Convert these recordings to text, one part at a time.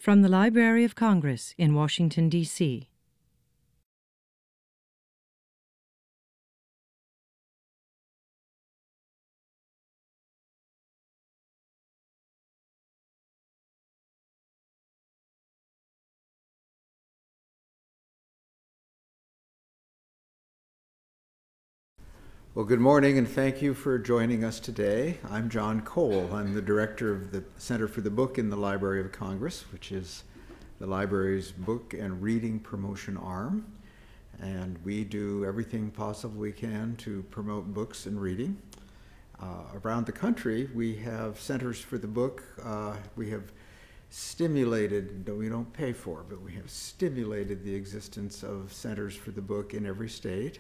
From the Library of Congress in Washington, D.C. Well, good morning, and thank you for joining us today. I'm John Cole. I'm the director of the Center for the Book in the Library of Congress, which is the library's book and reading promotion arm. And we do everything possible we can to promote books and reading. Around the country, we have centers for the book. We have stimulated, though we don't pay for, but we have stimulated the existence of centers for the book in every state.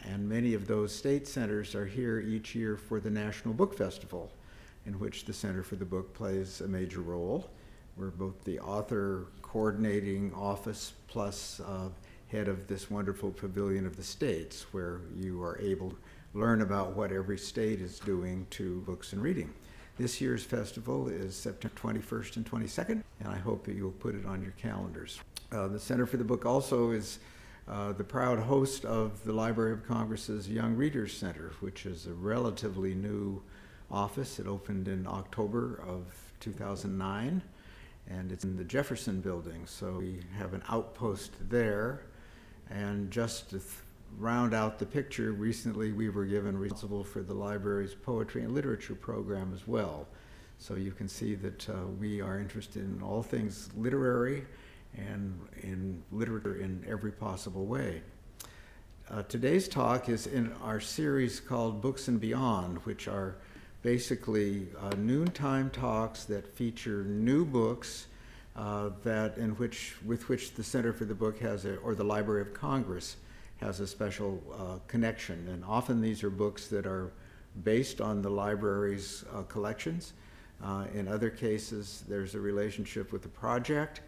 And many of those state centers are here each year for the National Book Festival, in which the Center for the Book plays a major role. We're both the author coordinating office plus head of this wonderful Pavilion of the States, where you are able to learn about what every state is doing to books and reading. This year's festival is September 21st and 22nd, and I hope that you'll put it on your calendars. The Center for the Book also is the proud host of the Library of Congress's Young Readers Center, which is a relatively new office. It opened in October of 2009, and it's in the Jefferson building, so we have an outpost there. And just to round out the picture, recently we were given responsible for the library's poetry and literature program as well. So you can see that we are interested in all things literary and in literature in every possible way. Today's talk is in our series called Books and Beyond, which are basically noontime talks that feature new books with which the Center for the Book or the Library of Congress has a special connection. And often these are books that are based on the library's collections. In other cases, there's a relationship with the project.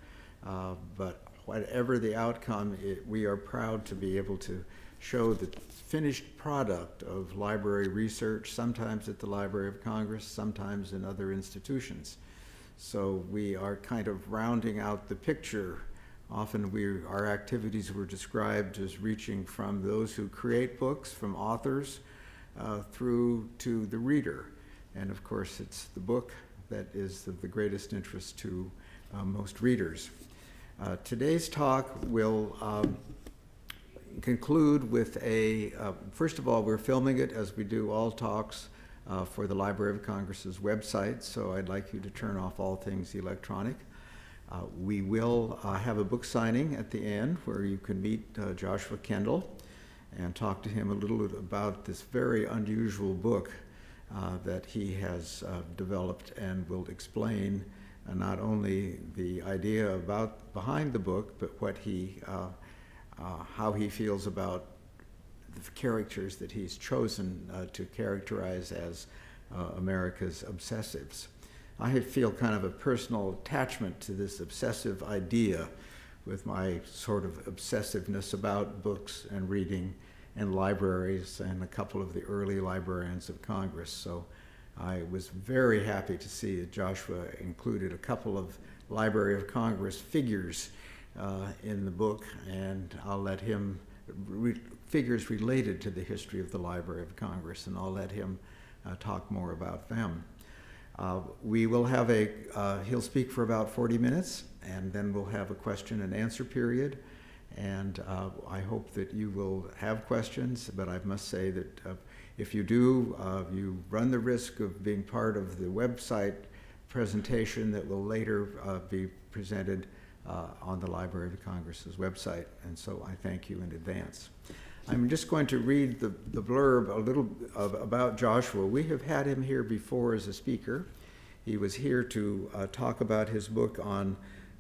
But whatever the outcome, we are proud to be able to show the finished product of library research, sometimes at the Library of Congress, sometimes in other institutions. So we are kind of rounding out the picture. Often our activities were described as reaching from those who create books, from authors, through to the reader. And of course, it's the book that is of the greatest interest to most readers. Today's talk will conclude with first of all, we're filming it as we do all talks for the Library of Congress's website, so I'd like you to turn off all things electronic. We will have a book signing at the end where you can meet Joshua Kendall and talk to him a little bit about this very unusual book that he has developed, and will explain not only the idea behind the book, but what how he feels about the characters that he's chosen to characterize as America's obsessives. I feel kind of a personal attachment to this obsessive idea with my sort of obsessiveness about books and reading and libraries and a couple of the early librarians of Congress. So I was very happy to see that Joshua included a couple of Library of Congress figures in the book, and I'll let him, figures related to the history of the Library of Congress, and I'll let him talk more about them. We will have he'll speak for about 40 minutes, and then we'll have a question and answer period. And I hope that you will have questions, but I must say that if you do, you run the risk of being part of the website presentation that will later be presented on the Library of Congress's website. And so I thank you in advance. I'm just going to read the blurb a little about Joshua. We have had him here before as a speaker. He was here to talk about his book on,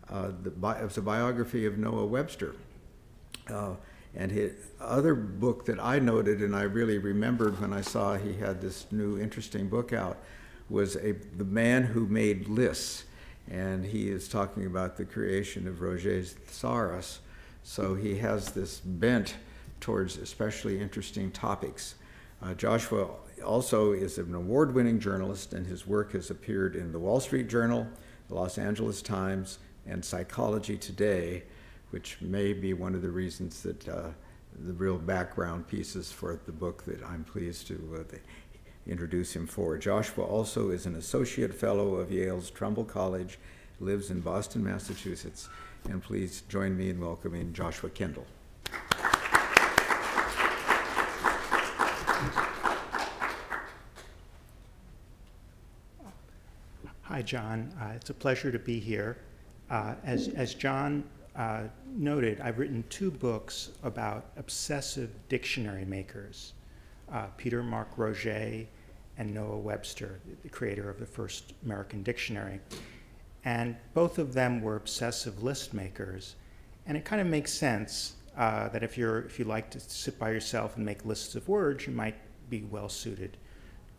it was a biography of Noah Webster. And his other book that I noted, and I really remembered when I saw he had this new interesting book out, was The Man Who Made Lists. And he is talking about the creation of Roget's Thesaurus. So he has this bent towards especially interesting topics. Joshua also is an award-winning journalist, and his work has appeared in the Wall Street Journal, the Los Angeles Times, and Psychology Today, which may be one of the reasons that the real background pieces for the book that I'm pleased to introduce him for. Joshua also is an associate fellow of Yale's Trumbull College, lives in Boston, Massachusetts, and please join me in welcoming Joshua Kendall. Hi, John. It's a pleasure to be here. As John noted, I've written 2 books about obsessive dictionary makers, Peter Mark Roget and Noah Webster, the creator of the first American dictionary. And both of them were obsessive list makers. And it kind of makes sense that if you like to sit by yourself and make lists of words, you might be well suited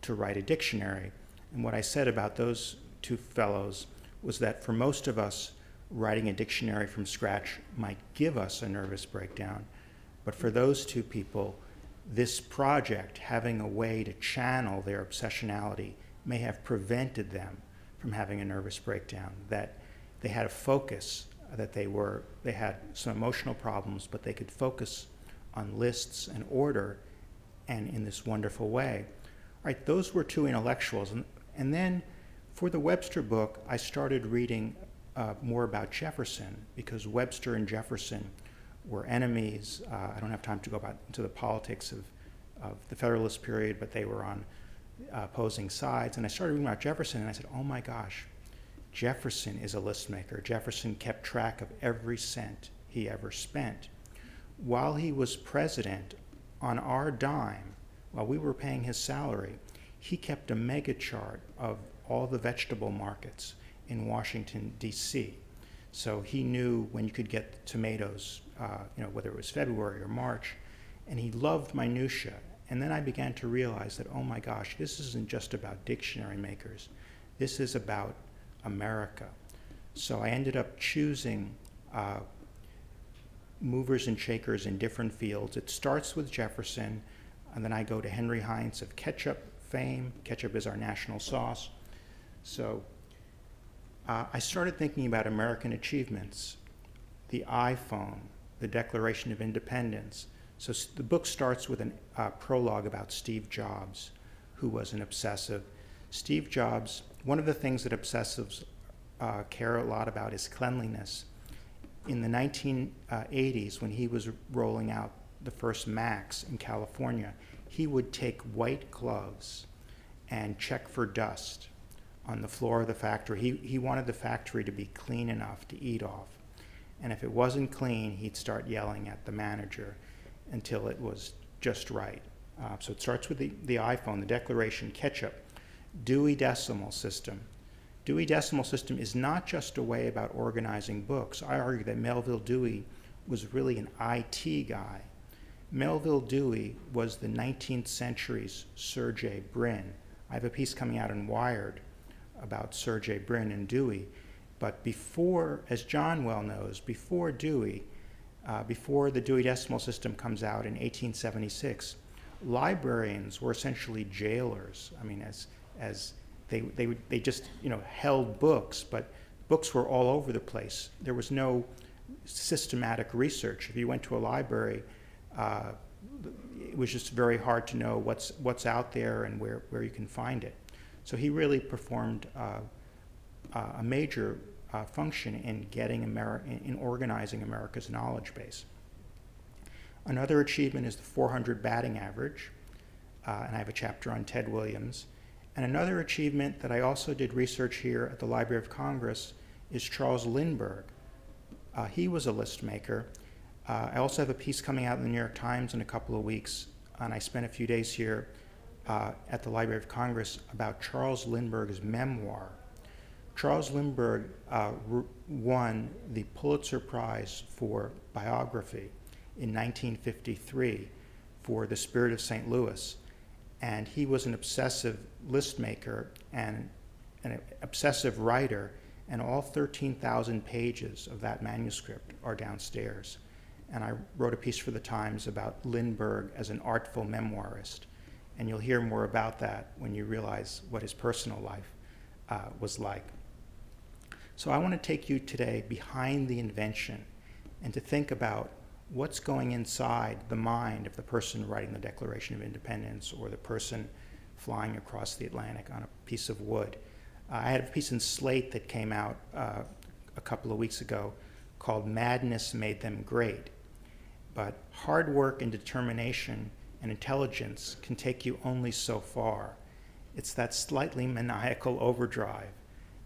to write a dictionary. And what I said about those 2 fellows was that for most of us, writing a dictionary from scratch might give us a nervous breakdown. But for those 2 people, this project, having a way to channel their obsessionality, may have prevented them from having a nervous breakdown, that they had a focus, that they had some emotional problems, but they could focus on lists and order, and in this wonderful way. All right, those were 2 intellectuals. And then for the Webster book, I started reading more about Jefferson, because Webster and Jefferson were enemies. I don't have time to go into the politics of the Federalist period, but they were on opposing sides. And I started reading about Jefferson, and I said, oh my gosh, Jefferson is a list maker. Jefferson kept track of every cent he ever spent. While he was president, on our dime, while we were paying his salary, he kept a mega chart of all the vegetable markets in Washington, D.C. So he knew when you could get tomatoes, whether it was February or March, and he loved minutia. And then I began to realize that, oh my gosh, this isn't just about dictionary makers. This is about America. So I ended up choosing movers and shakers in different fields. It starts with Jefferson, and then I go to Henry Heinz of ketchup fame. Ketchup is our national sauce. So I started thinking about American achievements, the iPhone, the Declaration of Independence. So the book starts with a prologue about Steve Jobs, who was an obsessive. Steve Jobs, one of the things that obsessives care a lot about is cleanliness. In the 1980s, when he was rolling out the first Macs in California, he would take white gloves and check for dust on the floor of the factory. He wanted the factory to be clean enough to eat off. And if it wasn't clean, he'd start yelling at the manager until it was just right. So it starts with the iPhone, the Declaration, ketchup, Dewey Decimal System. Dewey Decimal System is not just a way about organizing books. I argue that Melvil Dewey was really an IT guy. Melvil Dewey was the 19th century's Sergey Brin. I have a piece coming out in Wired about Sergey Brin and Dewey. But before, as John well knows, before Dewey, before the Dewey Decimal System comes out in 1876, librarians were essentially jailers. I mean, as they just held books, but books were all over the place. There was no systematic research. If you went to a library, it was just very hard to know what's out there and where you can find it. So he really performed a major function in in organizing America's knowledge base. Another achievement is the 400 batting average, and I have a chapter on Ted Williams. And another achievement that I also did research here at the Library of Congress is Charles Lindbergh. He was a list maker. I also have a piece coming out in the New York Times in a couple of weeks, and I spent a few days here at the Library of Congress about Charles Lindbergh's memoir. Charles Lindbergh won the Pulitzer Prize for Biography in 1953 for The Spirit of St. Louis. And he was an obsessive list maker and an obsessive writer, and all 13,000 pages of that manuscript are downstairs. And I wrote a piece for the Times about Lindbergh as an artful memoirist. And you'll hear more about that when you realize what his personal life was like. So I want to take you today behind the invention and to think about what's going inside the mind of the person writing the Declaration of Independence or the person flying across the Atlantic on a piece of wood. I had a piece in Slate that came out a couple of weeks ago called Madness Made Them Great. But hard work and determination and intelligence can take you only so far. It's that slightly maniacal overdrive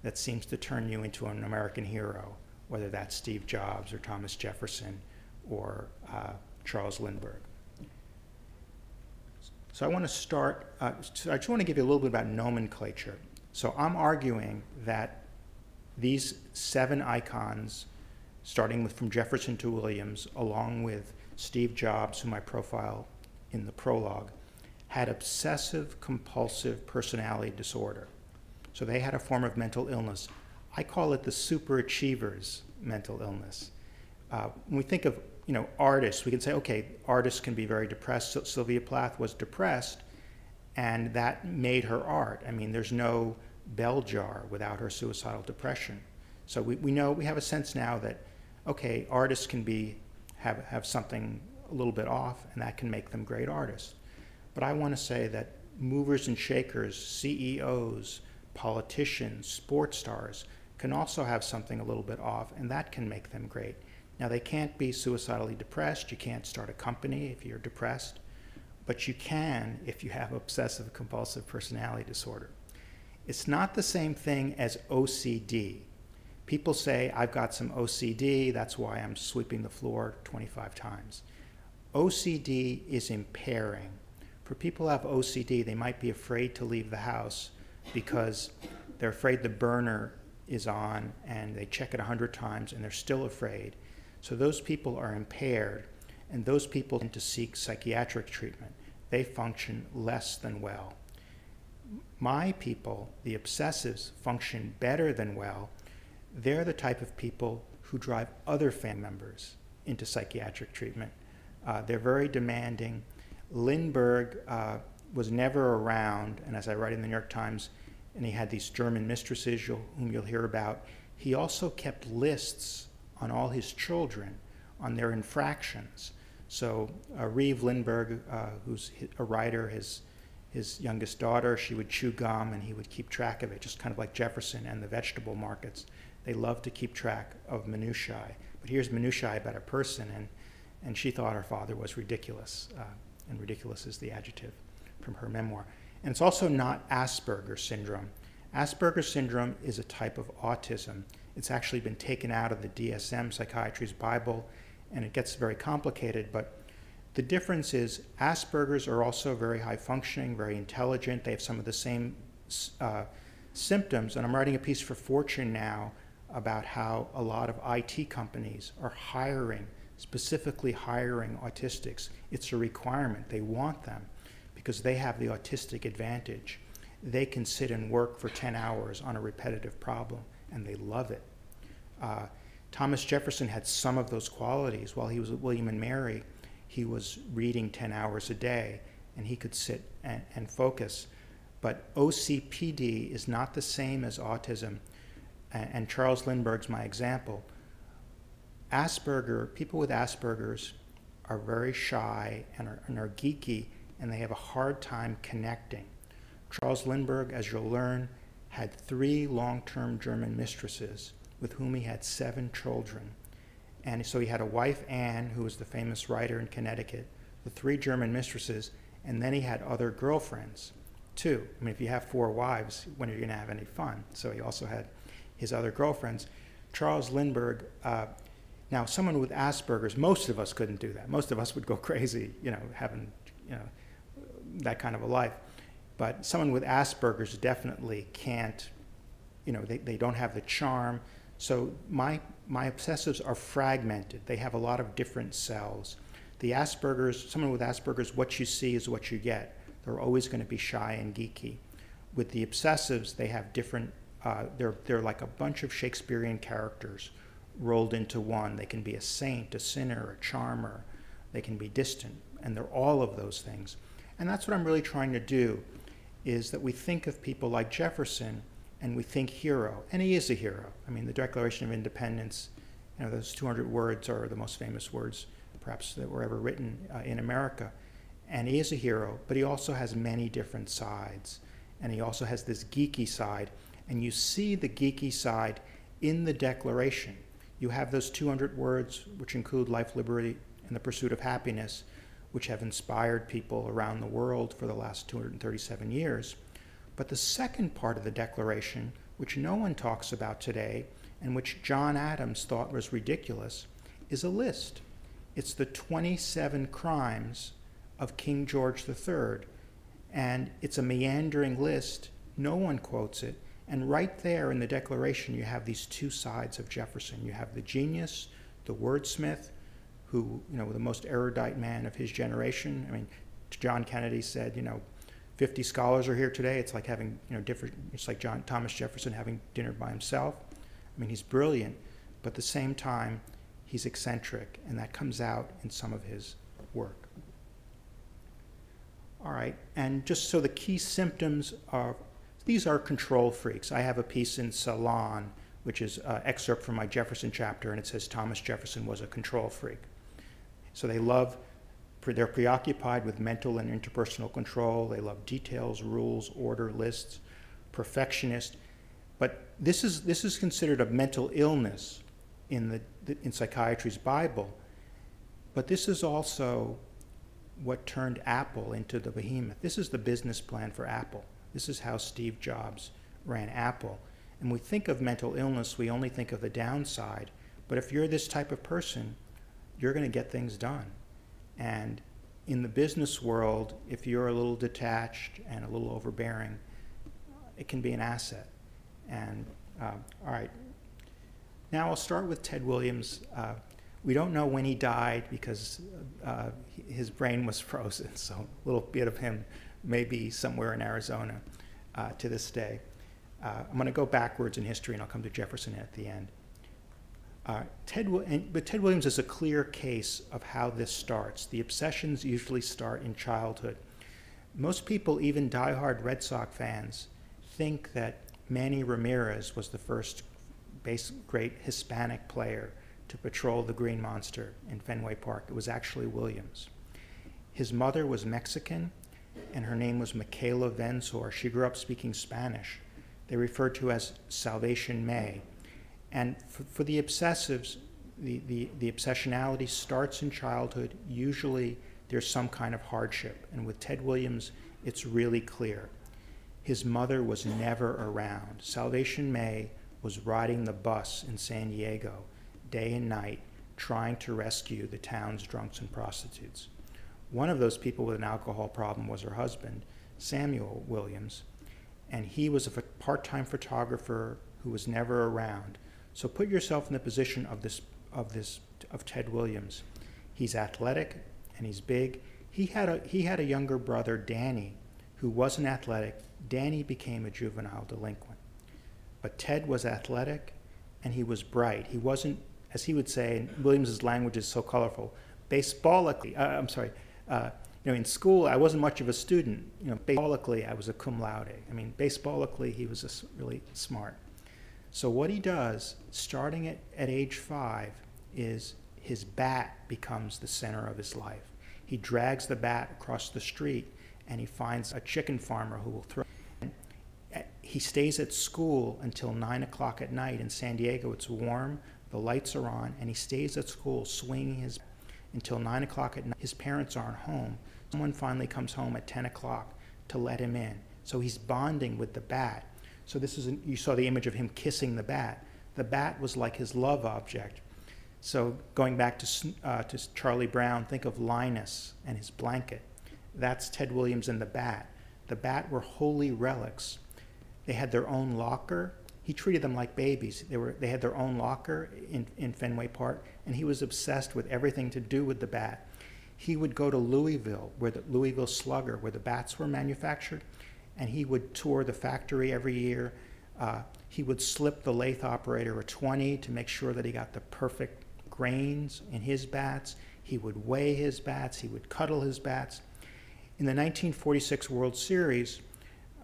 that seems to turn you into an American hero, whether that's Steve Jobs or Thomas Jefferson or Charles Lindbergh. So I want to start, I just want to give you a little bit about nomenclature. So I'm arguing that these 7 icons, starting from Jefferson to Williams, along with Steve Jobs, whom I profile in the prologue, had obsessive compulsive personality disorder. So they had a form of mental illness. I call it the superachiever's mental illness. When we think of artists, we can say, okay, artists can be very depressed. So Sylvia Plath was depressed, and that made her art. I mean, there's no bell jar without her suicidal depression. So we know, we have a sense now that, okay, artists can have something a little bit off, and that can make them great artists. But I want to say that movers and shakers, CEOs, politicians, sports stars can also have something a little bit off, and that can make them great. Now, they can't be suicidally depressed. You can't start a company if you're depressed, but you can if you have obsessive compulsive personality disorder. It's not the same thing as OCD. People say, I've got some OCD, that's why I'm sweeping the floor 25 times. OCD is impairing. For people who have OCD, they might be afraid to leave the house because they're afraid the burner is on and they check it 100 times and they're still afraid. So those people are impaired, and those people tend to seek psychiatric treatment. They function less than well. My people, the obsessives, function better than well. They're the type of people who drive other family members into psychiatric treatment. They're very demanding. Lindbergh was never around, and as I write in the New York Times, and he had these German mistresses whom you'll hear about, he also kept lists on all his children, on their infractions. So Reeve Lindbergh, who's a writer, his youngest daughter, she would chew gum and he would keep track of it, just kind of like Jefferson and the vegetable markets. They love to keep track of minutiae. But here's minutiae about a person, and she thought her father was ridiculous, and ridiculous is the adjective from her memoir. And it's also not Asperger's syndrome. Asperger's syndrome is a type of autism. It's actually been taken out of the DSM, Psychiatry's Bible, and it gets very complicated, but the difference is Asperger's are also very high functioning, very intelligent. They have some of the same symptoms, and I'm writing a piece for Fortune now about how a lot of IT companies are specifically hiring autistics. It's a requirement. They want them because they have the autistic advantage. They can sit and work for 10 hours on a repetitive problem, and they love it. Thomas Jefferson had some of those qualities. While he was with William and Mary, he was reading 10 hours a day, and he could sit and focus. But OCPD is not the same as autism, and Charles Lindbergh's my example. People with Asperger's are very shy and are geeky, and they have a hard time connecting. Charles Lindbergh, as you'll learn, had 3 long-term German mistresses with whom he had 7 children. And so he had a wife, Anne, who was the famous writer in Connecticut, the 3 German mistresses, and then he had other girlfriends, too. I mean, if you have 4 wives, when are you going to have any fun? So he also had his other girlfriends. Charles Lindbergh, now someone with Asperger's, most of us couldn't do that. Most of us would go crazy, having, that kind of a life. But someone with Asperger's definitely can't, they don't have the charm. So my obsessives are fragmented. They have a lot of different cells. The Asperger's, someone with Asperger's, what you see is what you get. They're always going to be shy and geeky. With the obsessives, they have different, they're like a bunch of Shakespearean characters rolled into one. They can be a saint, a sinner, a charmer. They can be distant, and they're all of those things. And that's what I'm really trying to do, is that we think of people like Jefferson and we think hero, and he is a hero. I mean, the Declaration of Independence, you know, those 200 words are the most famous words perhaps that were ever written in America. And he is a hero, but he also has many different sides. And he also has this geeky side. And you see the geeky side in the Declaration. You have those 200 words, which include life, liberty, and the pursuit of happiness, which have inspired people around the world for the last 237 years. But the second part of the Declaration, which no one talks about today, and which John Adams thought was ridiculous, is a list. It's the 27 crimes of King George III. And it's a meandering list. No one quotes it. And right there in the Declaration, you have these two sides of Jefferson. You have the genius, the wordsmith, who, you know, the most erudite man of his generation. I mean, John Kennedy said, you know, 50 scholars are here today. It's like having, you know, it's like Thomas Jefferson having dinner by himself. I mean, he's brilliant, but at the same time, he's eccentric, and that comes out in some of his work. All right, and just so the key symptoms are, these are control freaks. I have a piece in Salon, which is an excerpt from my Jefferson chapter, and it says Thomas Jefferson was a control freak. So they're preoccupied with mental and interpersonal control. They love details, rules, order, lists, perfectionist. But this is considered a mental illness in psychiatry's Bible. But this is also what turned Apple into the behemoth. This is the business plan for Apple. This is how Steve Jobs ran Apple. And we think of mental illness, we only think of the downside. But if you're this type of person, you're going to get things done. And in the business world, if you're a little detached and a little overbearing, it can be an asset. And all right, now I'll start with Ted Williams. We don't know when he died because his brain was frozen, so a little bit of him may be somewhere in Arizona to this day. I'm going to go backwards in history, and I'll come to Jefferson at the end. But Ted Williams is a clear case of how this starts. The obsessions usually start in childhood. Most people, even diehard Red Sox fans, think that Manny Ramirez was the first great Hispanic player to patrol the Green Monster in Fenway Park. It was actually Williams. His mother was Mexican, and her name was Michaela Venzor. She grew up speaking Spanish. They referred to as Salvation May. And for the obsessives, the obsessionality starts in childhood. Usually there's some kind of hardship. And with Ted Williams, it's really clear. His mother was never around. Salvation May was riding the bus in San Diego day and night, trying to rescue the town's drunks and prostitutes. One of those people with an alcohol problem was her husband, Samuel Williams, and he was a part-time photographer who was never around. So put yourself in the position of Ted Williams. He's athletic and he's big. He had a younger brother, Danny, who wasn't athletic. Danny became a juvenile delinquent. But Ted was athletic and he was bright. He wasn't, as he would say, and Williams's language is so colorful, baseballically, in school, I wasn't much of a student. Baseballically, I was a cum laude. I mean, baseballically, he was just really smart. So what he does, starting at age 5, is his bat becomes the center of his life. He drags the bat across the street, and he finds a chicken farmer who will throw. He stays at school until 9 o'clock at night. In San Diego, it's warm, the lights are on, and he stays at school swinging his bat until 9 o'clock at night. His parents aren't home. Someone finally comes home at 10 o'clock to let him in. So he's bonding with the bat. So you saw the image of him kissing the bat. The bat was like his love object. So going back to Charlie Brown, think of Linus and his blanket. That's Ted Williams and the bat. The bat were holy relics. They had their own locker. He treated them like babies. They had their own locker in Fenway Park, and he was obsessed with everything to do with the bat. He would go to Louisville, Louisville Slugger, where the bats were manufactured, and he would tour the factory every year. He would slip the lathe operator a 20 to make sure that he got the perfect grains in his bats. He would weigh his bats. He would cuddle his bats. In the 1946 World Series,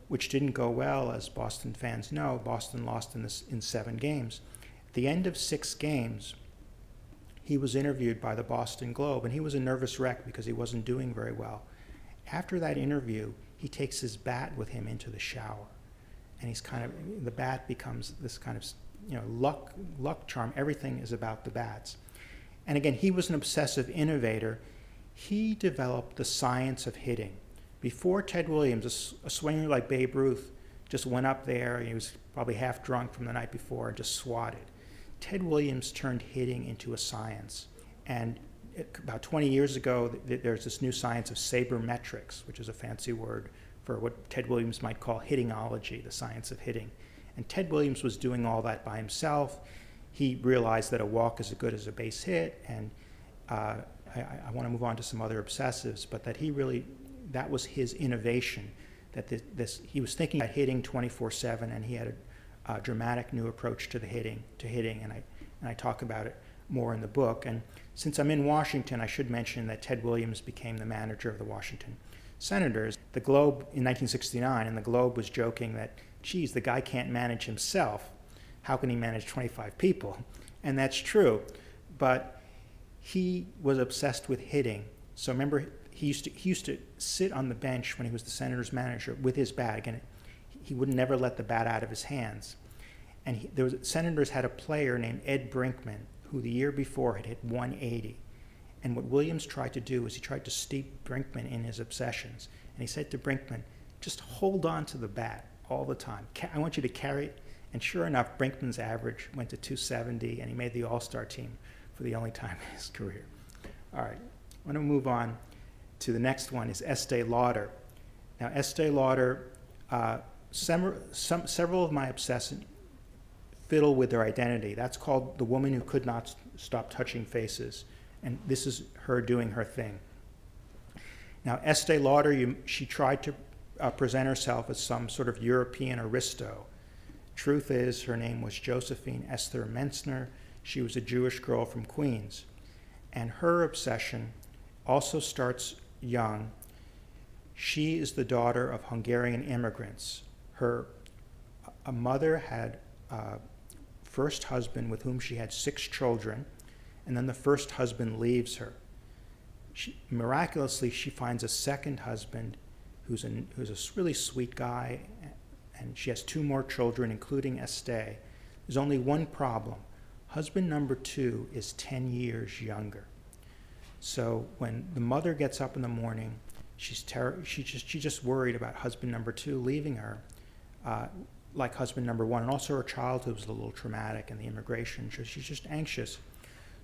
which didn't go well. As Boston fans know, Boston lost in 7 games. At the end of 6 games, he was interviewed by the Boston Globe, and he was a nervous wreck because he wasn't doing very well. After that interview, he takes his bat with him into the shower, and the bat becomes this kind of, luck charm. Everything is about the bats. And again, he was an obsessive innovator. He developed the science of hitting. Before Ted Williams, a swinger like Babe Ruth just went up there, and he was probably half drunk from the night before and just swatted. Ted Williams turned hitting into a science. And about 20 years ago, there's this new science of sabermetrics, which is a fancy word for what Ted Williams might call hittingology, the science of hitting. And Ted Williams was doing all that by himself. He realized that a walk is as good as a base hit, and I want to move on to some other obsessives, but that was his innovation, that he was thinking about hitting 24/7, and he had a dramatic new approach to hitting, and I talk about it more in the book. And since I'm in Washington, I should mention that Ted Williams became the manager of the Washington Senators. The Globe in 1969, and the Globe was joking that, geez, the guy can't manage himself. How can he manage 25 people? And that's true, but he was obsessed with hitting. So remember, he used to sit on the bench when he was the Senators manager with his bag, and he would never let the bat out of his hands. And Senators had a player named Ed Brinkman, who the year before had hit 180. And what Williams tried to do was he tried to steep Brinkman in his obsessions. And he said to Brinkman, just hold on to the bat all the time. I want you to carry it. And sure enough, Brinkman's average went to 270, and he made the All-Star team for the only time in his career. All right, I want to move on to the next one, is Estee Lauder. Now, Estee Lauder, several of my obsessives fiddle with their identity. That's called the woman who could not stop touching faces. And this is her doing her thing. Now, Estee Lauder, she tried to present herself as some sort of European aristo. Truth is, her name was Josephine Esther Menzner. She was a Jewish girl from Queens. And her obsession also starts young. She is the daughter of Hungarian immigrants. Her mother had a first husband with whom she had 6 children, and then the first husband leaves her. Miraculously, she finds a second husband who's a really sweet guy, and she has 2 more children, including Estee. There's only one problem. Husband number 2 is 10 years younger. So when the mother gets up in the morning, she's just worried about husband number 2 leaving her, like husband number 1. And also her childhood was a little traumatic, and the immigration, so she's just anxious.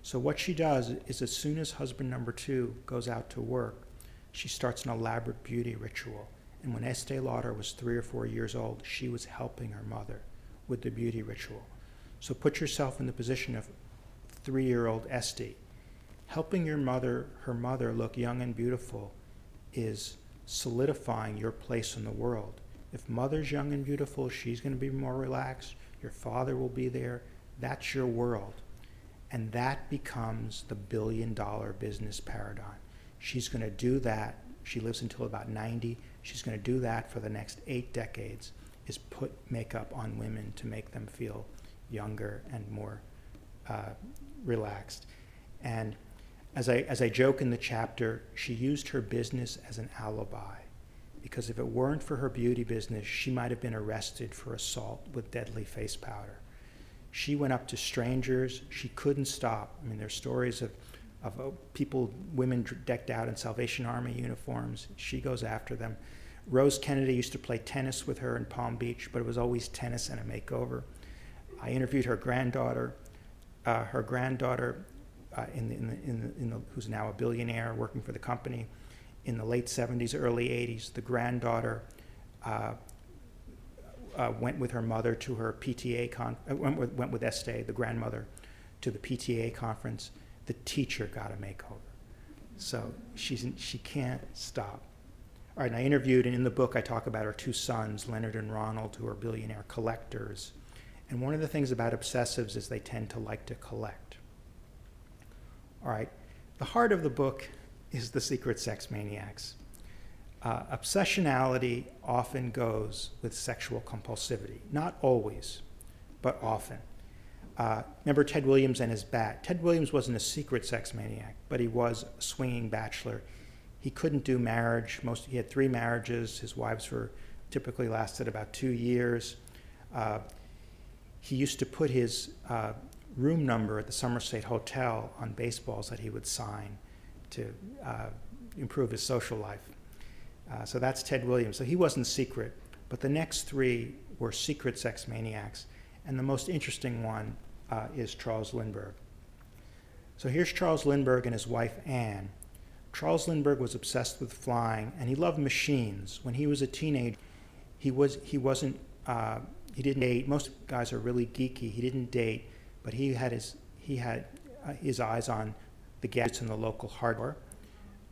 So what she does is, as soon as husband number 2 goes out to work, she starts an elaborate beauty ritual. And when Estee Lauder was 3 or 4 years old, she was helping her mother with the beauty ritual. So put yourself in the position of 3-year-old Estee. Helping her mother look young and beautiful is solidifying your place in the world. If mother's young and beautiful, she's going to be more relaxed. Your father will be there. That's your world. And that becomes the billion-dollar business paradigm. She's going to do that. She lives until about 90. She's going to do that for the next 8 decades, is put makeup on women to make them feel younger and more relaxed. And as I joke in the chapter, she used her business as an alibi, because if it weren't for her beauty business, she might have been arrested for assault with deadly face powder. She went up to strangers. She couldn't stop. I mean, there's stories of women decked out in Salvation Army uniforms. She goes after them. Rose Kennedy used to play tennis with her in Palm Beach, but it was always tennis and a makeover. I interviewed her granddaughter. Who's now a billionaire working for the company, in the late 70s, early 80s. The granddaughter went with her mother to her PTA went with Estee, the grandmother, to the PTA conference. The teacher got a makeover. So she can't stop. All right, and I interviewed, and in the book I talk about her 2 sons, Leonard and Ronald, who are billionaire collectors. And one of the things about obsessives is they tend to like to collect. All right, the heart of the book is the secret sex maniacs. Obsessionality often goes with sexual compulsivity. Not always, but often. Remember Ted Williams and his bat. Ted Williams wasn't a secret sex maniac, but he was a swinging bachelor. He couldn't do marriage. He had 3 marriages. His wives typically lasted about 2 years. He used to put his room number at the Somerset Hotel on baseballs that he would sign to improve his social life. So that's Ted Williams. So he wasn't secret, but the next 3 were secret sex maniacs. And the most interesting one is Charles Lindbergh. So here's Charles Lindbergh and his wife Anne. Charles Lindbergh was obsessed with flying, and he loved machines. When he was a teenager, he didn't date. Most guys are really geeky. He didn't date, but he had his eyes on the gadgets in the local hardware.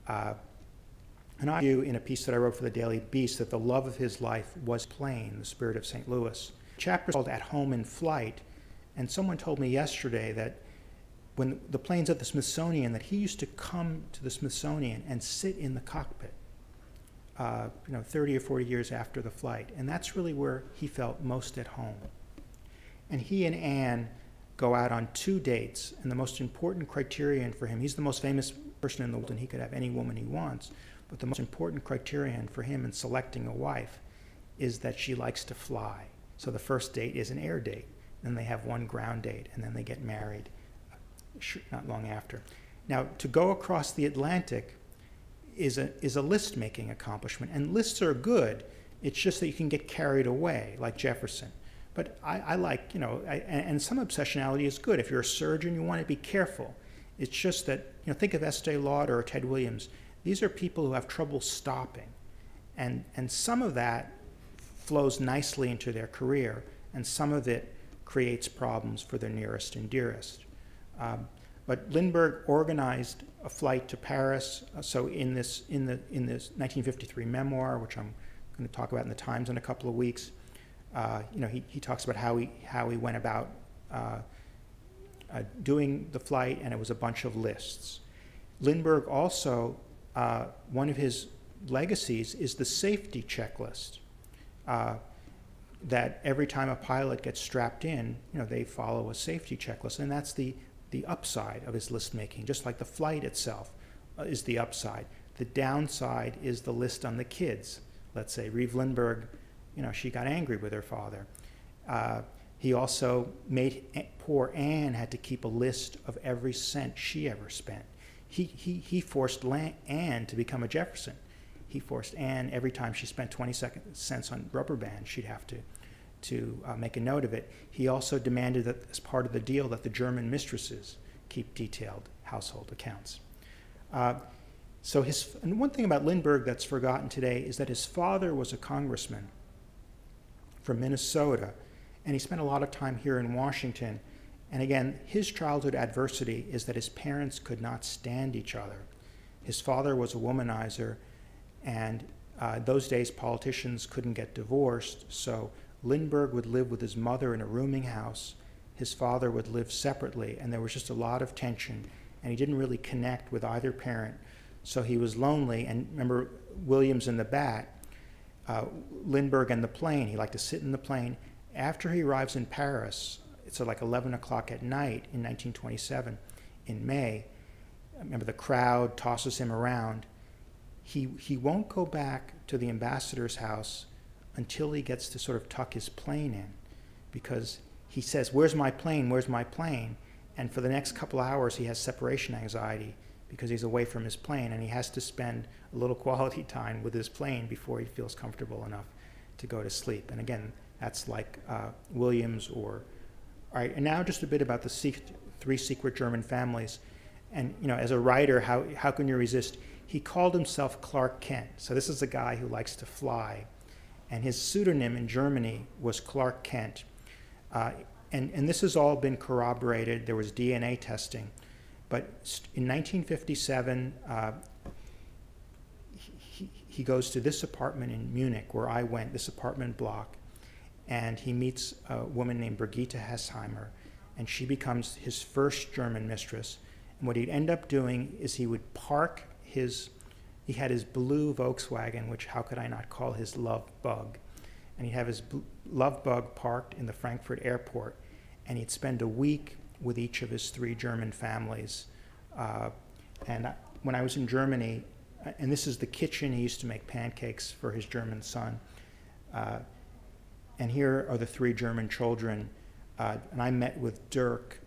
And I argue in a piece that I wrote for the Daily Beast that the love of his life was plane, the spirit of St. Louis. The chapter is called At Home in Flight, and someone told me yesterday that when the plane's at the Smithsonian, that he used to come to the Smithsonian and sit in the cockpit, 30 or 40 years after the flight. And that's really where he felt most at home. And he and Anne go out on 2 dates, and the most important criterion for him, he's the most famous person in the world and he could have any woman he wants, but the most important criterion for him in selecting a wife is that she likes to fly. So the first date is an air date, then they have 1 ground date, and then they get married not long after. Now, to go across the Atlantic is a list-making accomplishment, and lists are good. It's just that you can get carried away, like Jefferson. But I like, and some obsessionality is good. If you're a surgeon, you want to be careful. It's just that, think of Estee Lauder or Ted Williams. These are people who have trouble stopping. And some of that flows nicely into their career, and some of it creates problems for their nearest and dearest. But Lindbergh organized a flight to Paris. So in this 1953 memoir, which I'm going to talk about in the Times in a couple of weeks, he talks about how he went about doing the flight, and it was a bunch of lists. Lindbergh also, one of his legacies is the safety checklist. That every time a pilot gets strapped in, they follow a safety checklist, and that's the upside of his list making. Just like the flight itself is the upside. The downside is the list on the kids. Let's say Reeve Lindbergh, she got angry with her father. He also made poor Anne had to keep a list of every cent she ever spent. He forced Anne to become a Jefferson. He forced Anne, every time she spent 20 cents on rubber bands, she'd have to make a note of it. He also demanded that, as part of the deal, that the German mistresses keep detailed household accounts. And one thing about Lindbergh that's forgotten today is that his father was a congressman from Minnesota, and he spent a lot of time here in Washington. And again, his childhood adversity is that his parents could not stand each other. His father was a womanizer, and those days politicians couldn't get divorced, so Lindbergh would live with his mother in a rooming house. His father would live separately, and there was just a lot of tension, and he didn't really connect with either parent, so he was lonely. And remember Williams and the bat, Lindbergh and the plane. He liked to sit in the plane. After he arrives in Paris, it's like 11 o'clock at night in 1927, in May. Remember, the crowd tosses him around. He won't go back to the ambassador's house until he gets to sort of tuck his plane in, because he says, "Where's my plane? Where's my plane?" And for the next couple hours, he has separation anxiety because he's away from his plane, and he has to spend a little quality time with his plane before he feels comfortable enough to go to sleep. And again, that's like Williams or... All right, and now just a bit about the 3 secret German families. And, as a writer, how can you resist? He called himself Clark Kent. So this is a guy who likes to fly. And his pseudonym in Germany was Clark Kent. And this has all been corroborated. There was DNA testing. But in 1957, he goes to this apartment in Munich where I went, this apartment block, and he meets a woman named Brigitte Hessheimer, and she becomes his first German mistress. And what he'd end up doing is he would park his he had his blue Volkswagen, which how could I not call his love bug? And he'd have his love bug parked in the Frankfurt airport, and he'd spend a week with each of his 3 German families. When I was in Germany, and this is the kitchen, he used to make pancakes for his German son. And here are the 3 German children. And I met with Dirk,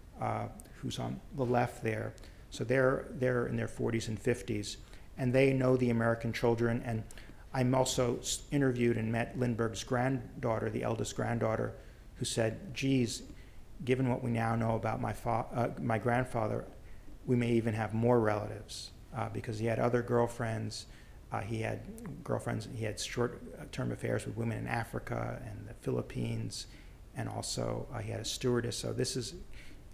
who's on the left there. So they're in their 40s and 50s, and they know the American children. And I'm also interviewed and met Lindbergh's granddaughter, the eldest granddaughter, who said, geez, given what we now know about my grandfather, we may even have more relatives, because he had other girlfriends. He had short-term affairs with women in Africa and the Philippines, and also he had a stewardess. So this is,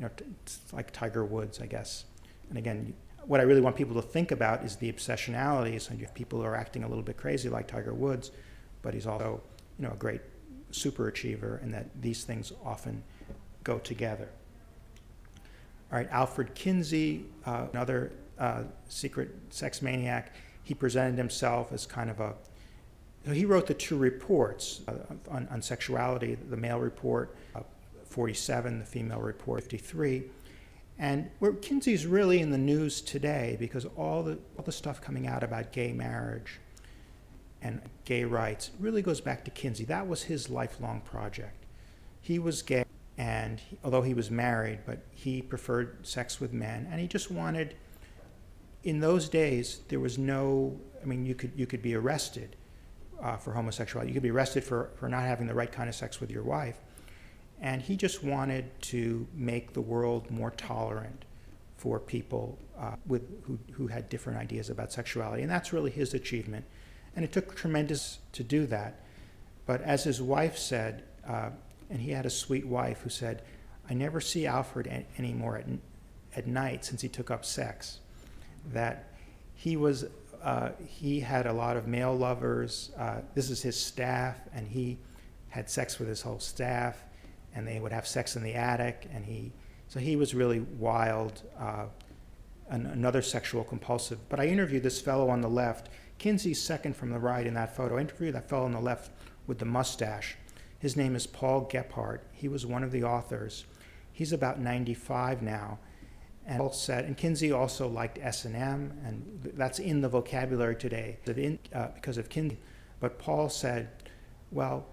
it's like Tiger Woods, I guess. And again, what I really want people to think about is the obsessionalities, and you have people who are acting a little bit crazy like Tiger Woods, but he's also, a great superachiever, and that these things often go together. All right, Alfred Kinsey, another secret sex maniac. He presented himself as kind of he wrote the 2 reports on sexuality, the male report, 47, the female report, 53. And where Kinsey's really in the news today, because all the stuff coming out about gay marriage and gay rights really goes back to Kinsey. That was his lifelong project. He was gay, and although he was married, but he preferred sex with men, and he just wanted, in those days, there was no, you could be arrested for homosexuality. You could be arrested for not having the right kind of sex with your wife. And he just wanted to make the world more tolerant for people who had different ideas about sexuality. And that's really his achievement. And it took tremendous to do that. But as his wife said, and he had a sweet wife who said, I never see Alfred anymore at night since he took up sex. That he had a lot of male lovers. This is his staff, and he had sex with his whole staff, and they would have sex in the attic, and so he was really wild, another sexual compulsive. But I interviewed this fellow on the left. Kinsey's second from the right in that photo. I interviewed that fellow on the left with the mustache. His name is Paul Gebhardt. He was one of the authors. He's about 95 now. And Kinsey also liked S&M, and that's in the vocabulary today because of Kinsey. But Paul said, well,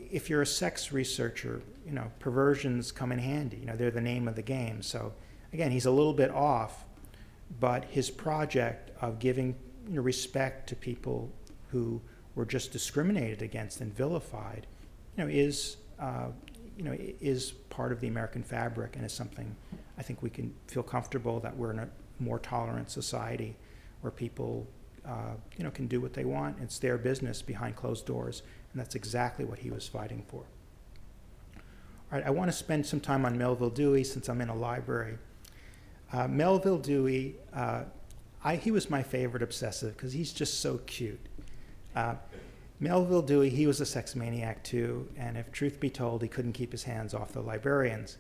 if you're a sex researcher, perversions come in handy. They're the name of the game. So again, he's a little bit off, but his project of giving respect to people who were just discriminated against and vilified, is part of the American fabric, and is something I think we can feel comfortable that we're in a more tolerant society where people, can do what they want. It's their business behind closed doors, and that's exactly what he was fighting for. All right, I want to spend some time on Melvil Dewey since I'm in a library. Melvil Dewey, he was my favorite obsessive because he's just so cute. Melvil Dewey, he was a sex maniac too, and if truth be told, he couldn't keep his hands off the librarians.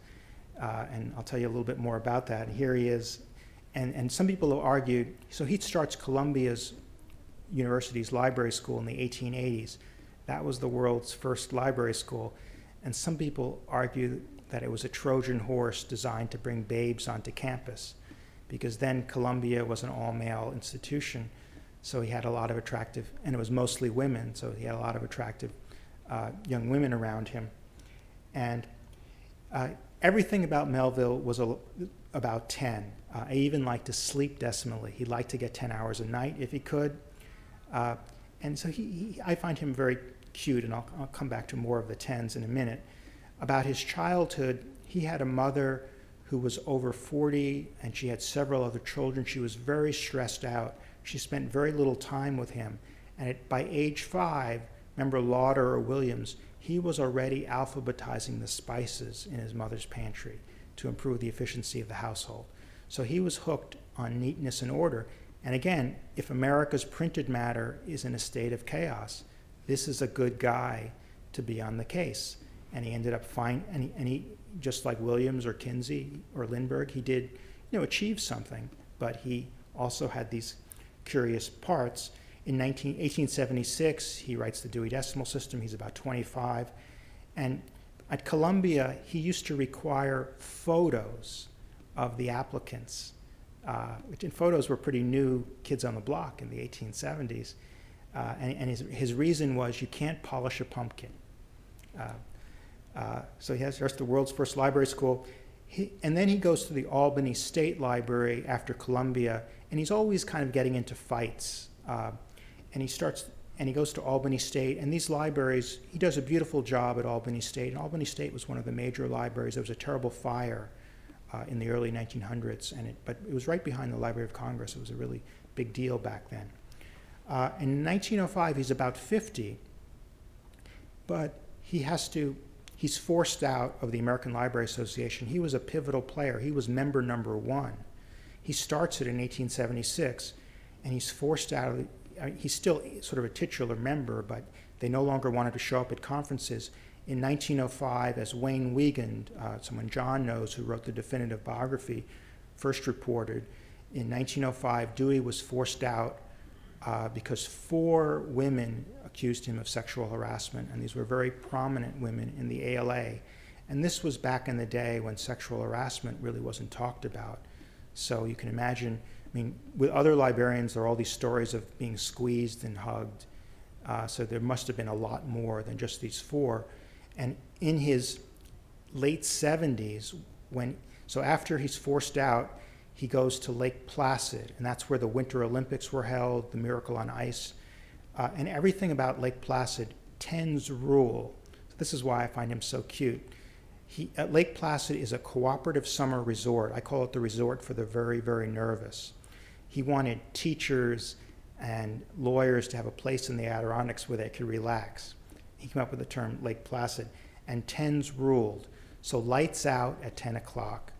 And I'll tell you a little bit more about that. Here he is, and some people have argued, so he starts Columbia's University's library school in the 1880s. That was the world's first library school, and some people argue that it was a Trojan horse designed to bring babes onto campus, because then Columbia was an all-male institution. So he had a lot of attractive, and it was mostly women, so he had a lot of attractive young women around him. And everything about Melville was about 10. I even liked to sleep decimally. He liked to get 10 hours a night if he could. And so I find him very cute, and I'll come back to more of the 10s in a minute. About his childhood, he had a mother who was over 40, and she had several other children. She was very stressed out. She spent very little time with him. And by age 5, remember Lauder or Williams, he was already alphabetizing the spices in his mother's pantry to improve the efficiency of the household. So he was hooked on neatness and order. And again, if America's printed matter is in a state of chaos, this is a good guy to be on the case. And he ended up fine, and he just like Williams or Kinsey or Lindbergh, he did, achieve something, but he also had these curious parts. In 1876, he writes the Dewey Decimal System. He's about 25. And at Columbia, he used to require photos of the applicants, which in photos were pretty new kids on the block in the 1870s. And his reason was you can't polish a pumpkin. So he has the world's first library school. And then he goes to the Albany State Library after Columbia, and he's always kind of getting into fights. And he goes to Albany State, and these libraries, he does a beautiful job at Albany State. And Albany State was one of the major libraries. There was a terrible fire in the early 1900s, but it was right behind the Library of Congress. It was a really big deal back then. In 1905, he's about 50, but he's forced out of the American Library Association. He was a pivotal player. He was member number 1. He starts it in 1876, and he's forced out of he's still sort of a titular member, but they no longer wanted to show up at conferences. In 1905, as Wayne Wiegand, someone John knows who wrote the definitive biography, first reported, in 1905, Dewey was forced out because 4 women accused him of sexual harassment, and these were very prominent women in the ALA. And this was back in the day when sexual harassment really wasn't talked about. So you can imagine, I mean, with other librarians, there are all these stories of being squeezed and hugged. So there must have been a lot more than just these 4. And in his late 70s, so after he's forced out, he goes to Lake Placid, and that's where the Winter Olympics were held, the Miracle on Ice. And everything about Lake Placid tends rule. So this is why I find him so cute. Lake Placid is a cooperative summer resort. I call it the resort for the very, very nervous. He wanted teachers and lawyers to have a place in the Adirondacks where they could relax. He came up with the term Lake Placid, and tens ruled. So lights out at 10 o'clock.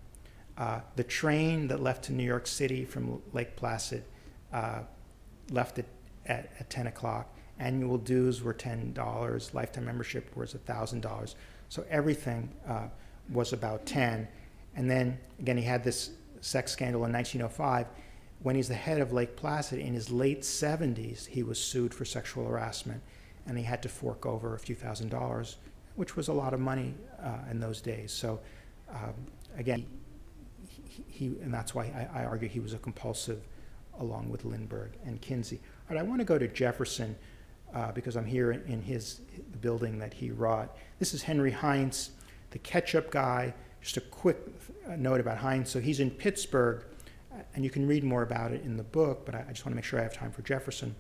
The train that left to New York City from Lake Placid left at 10 o'clock. Annual dues were $10. Lifetime membership was $1,000. So everything was about 10. And then, again, he had this sex scandal in 1905. When he's the head of Lake Placid, in his late 70s, he was sued for sexual harassment, and he had to fork over a few $1,000s, which was a lot of money in those days. So, again, and that's why I argue he was a compulsive, along with Lindbergh and Kinsey. All right, I want to go to Jefferson because I'm here in the building that he wrought. This is Henry Heinz, the ketchup guy. Just a quick note about Heinz. So he's in Pittsburgh, and you can read more about it in the book, but I just want to make sure I have time for Jefferson.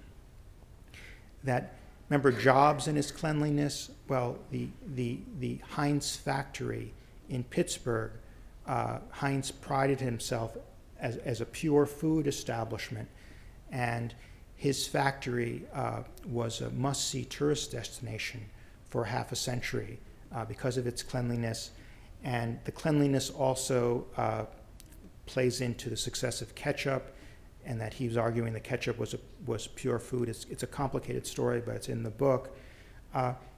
Remember Jobs and his cleanliness? Well, the Heinz factory in Pittsburgh, Heinz prided himself as a pure food establishment, and his factory was a must-see tourist destination for half a century because of its cleanliness. And the cleanliness also plays into the success of ketchup, and that he was arguing that ketchup was pure food. It's a complicated story, but it's in the book.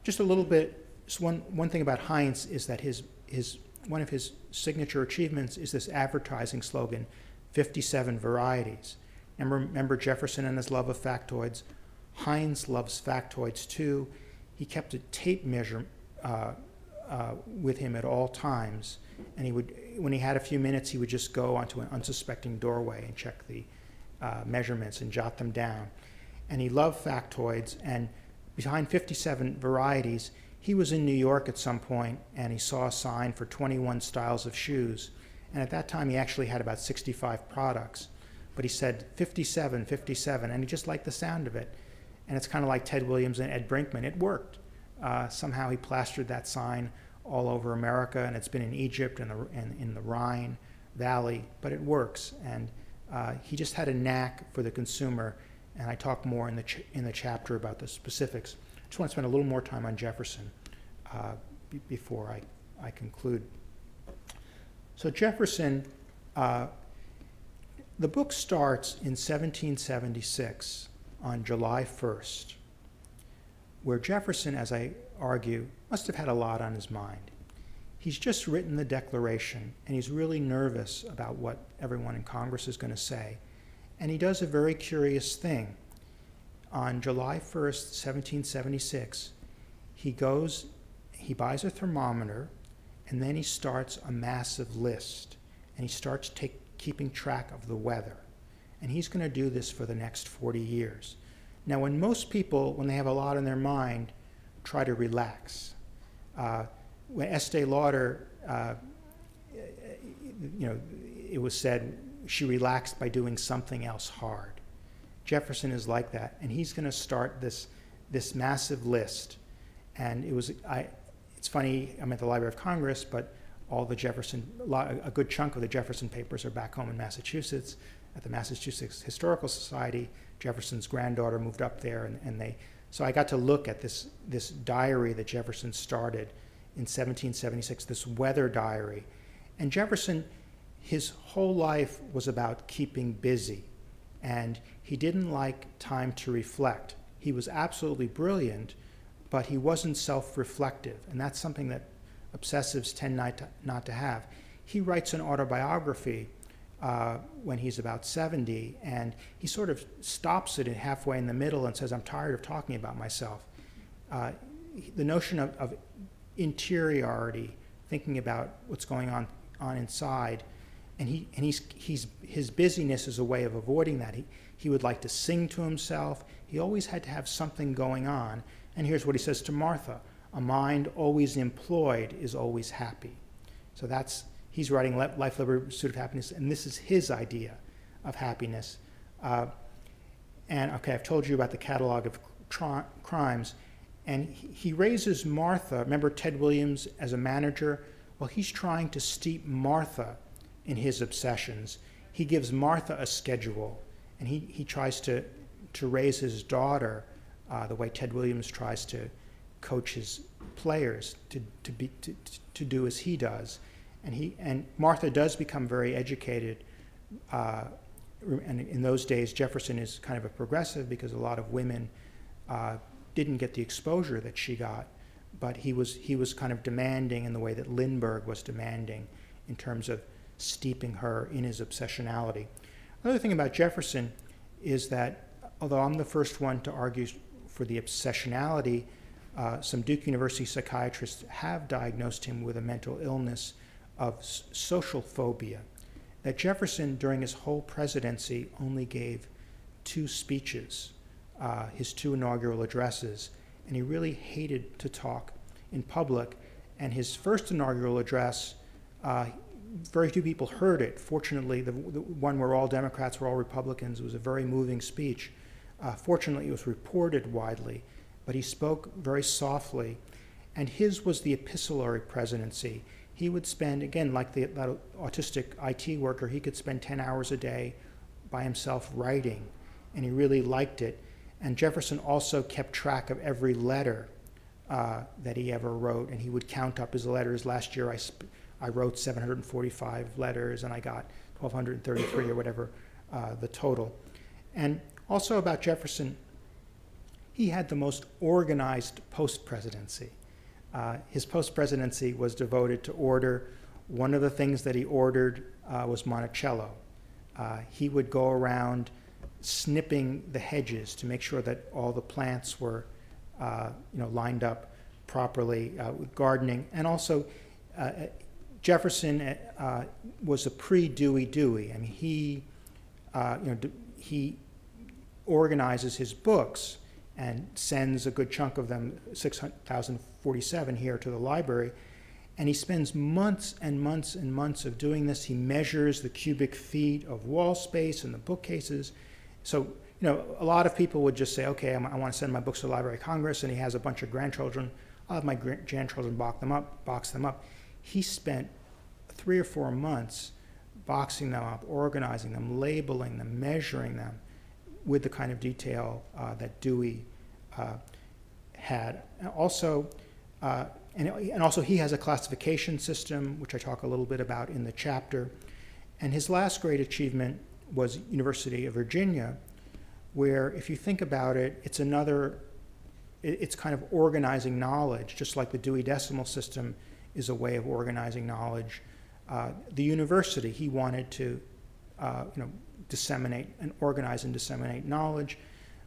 Just a little bit, just one thing about Heinz is that one of his signature achievements is this advertising slogan, 57 varieties. Remember Jefferson and his love of factoids? Heinz loves factoids too. He kept a tape measure with him at all times, and when he had a few minutes, he would just go onto an unsuspecting doorway and check the measurements and jot them down. And he loved factoids, and behind 57 varieties, he was in New York at some point, and he saw a sign for 21 styles of shoes. And at that time, he actually had about 65 products. But he said 57, 57, and he just liked the sound of it. And it's kind of like Ted Williams and Ed Brinkman. It worked. Somehow he plastered that sign all over America, and it's been in Egypt and in the Rhine Valley, but it works. And he just had a knack for the consumer, and I talk more in the chapter about the specifics. I just want to spend a little more time on Jefferson before I conclude. So Jefferson, the book starts in 1776 on July 1st, where Jefferson, as I argue, must have had a lot on his mind. He's just written the Declaration, and he's really nervous about what everyone in Congress is going to say. And he does a very curious thing. On July 1st, 1776, he buys a thermometer, and then he starts a massive list. And he starts keeping track of the weather. And he's going to do this for the next 40 years. Now, when most people, when they have a lot on their mind, try to relax. When Estee Lauder, it was said she relaxed by doing something else hard. Jefferson is like that, and he's going to start this massive list. And it's funny, I'm at the Library of Congress, but all the a good chunk of the Jefferson papers are back home in Massachusetts at the Massachusetts Historical Society. Jefferson's granddaughter moved up there, so I got to look at this diary that Jefferson started in 1776, this weather diary. And Jefferson, his whole life was about keeping busy, and he didn't like time to reflect. He was absolutely brilliant, but he wasn't self-reflective, and that's something that obsessives tend not to have. He writes an autobiography when he's about 70, and he sort of stops it halfway in the middle and says, I'm tired of talking about myself. The notion of interiority, thinking about what's going on inside, and his busyness is a way of avoiding that. He would like to sing to himself. He always had to have something going on. And here's what he says to Martha: a mind always employed is always happy. So he's writing Life, Liberty, Pursuit of Happiness, and this is his idea of happiness. And okay, I've told you about the catalog of crimes, and he raises Martha. Remember Ted Williams as a manager? Well, he's trying to steep Martha in his obsessions. He gives Martha a schedule, and he tries to raise his daughter the way Ted Williams tries to coach his players to do as he does. And Martha does become very educated. And in those days, Jefferson is kind of a progressive because a lot of women didn't get the exposure that she got. But he was kind of demanding in the way that Lindbergh was demanding in terms of steeping her in his obsessionality. Another thing about Jefferson is that, although I'm the first one to argue for the obsessionality, some Duke University psychiatrists have diagnosed him with a mental illness of social phobia. That Jefferson, during his whole presidency, only gave 2 speeches, his 2 inaugural addresses, and he really hated to talk in public. And his first inaugural address, very few people heard it. Fortunately, the one where all Democrats were all Republicans, was a very moving speech. Fortunately, it was reported widely, but he spoke very softly. And his was the epistolary presidency. He would spend, again, like that autistic IT worker, he could spend 10 hours a day by himself writing, and he really liked it. And Jefferson also kept track of every letter that he ever wrote, and he would count up his letters. Last year I wrote 745 letters, and I got 1,233 or whatever the total. And also about Jefferson, he had the most organized post-presidency. His post-presidency was devoted to order. One of the things that he ordered was Monticello. He would go around snipping the hedges to make sure that all the plants were lined up properly with gardening. And also, Jefferson was a pre-Dewey. I mean, he organizes his books and sends a good chunk of them, 6,047 here, to the library. And he spends months and months and months of doing this. He measures the cubic feet of wall space in the bookcases. So, a lot of people would just say, okay, I want to send my books to the Library of Congress, and he has a bunch of grandchildren. I'll have my grandchildren box them up. He spent 3 or 4 months boxing them up, organizing them, labeling them, measuring them with the kind of detail that Dewey had. Also, and also he has a classification system, which I talk a little bit about in the chapter. And his last great achievement was University of Virginia, where, if you think about it, it's kind of organizing knowledge, just like the Dewey Decimal System is a way of organizing knowledge. The university, he wanted to disseminate and organize and disseminate knowledge.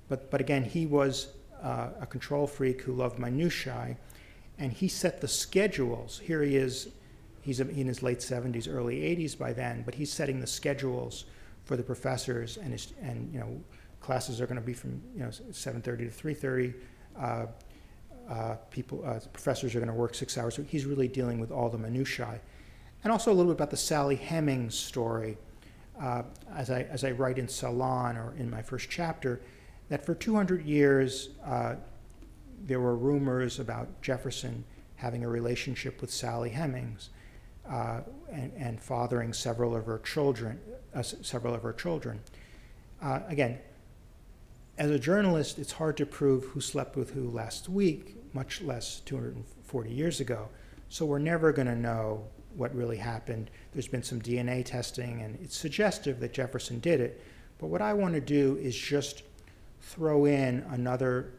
But again, he was a control freak who loved minutiae, and he set the schedules. Here he is, he's in his late 70s, early 80s by then, but he's setting the schedules for the professors, and classes are going to be from 7:30 to 3:30. Professors are going to work 6 hours. So he's really dealing with all the minutiae. And also a little bit about the Sally Hemings story. As I write in Salon, or in my first chapter, that for 200 years, there were rumors about Jefferson having a relationship with Sally Hemings and fathering several of her children. Again, as a journalist, it's hard to prove who slept with who last week, much less 240 years ago. So we're never going to know what really happened. There's been some DNA testing, and it's suggestive that Jefferson did it. But what I want to do is just throw in another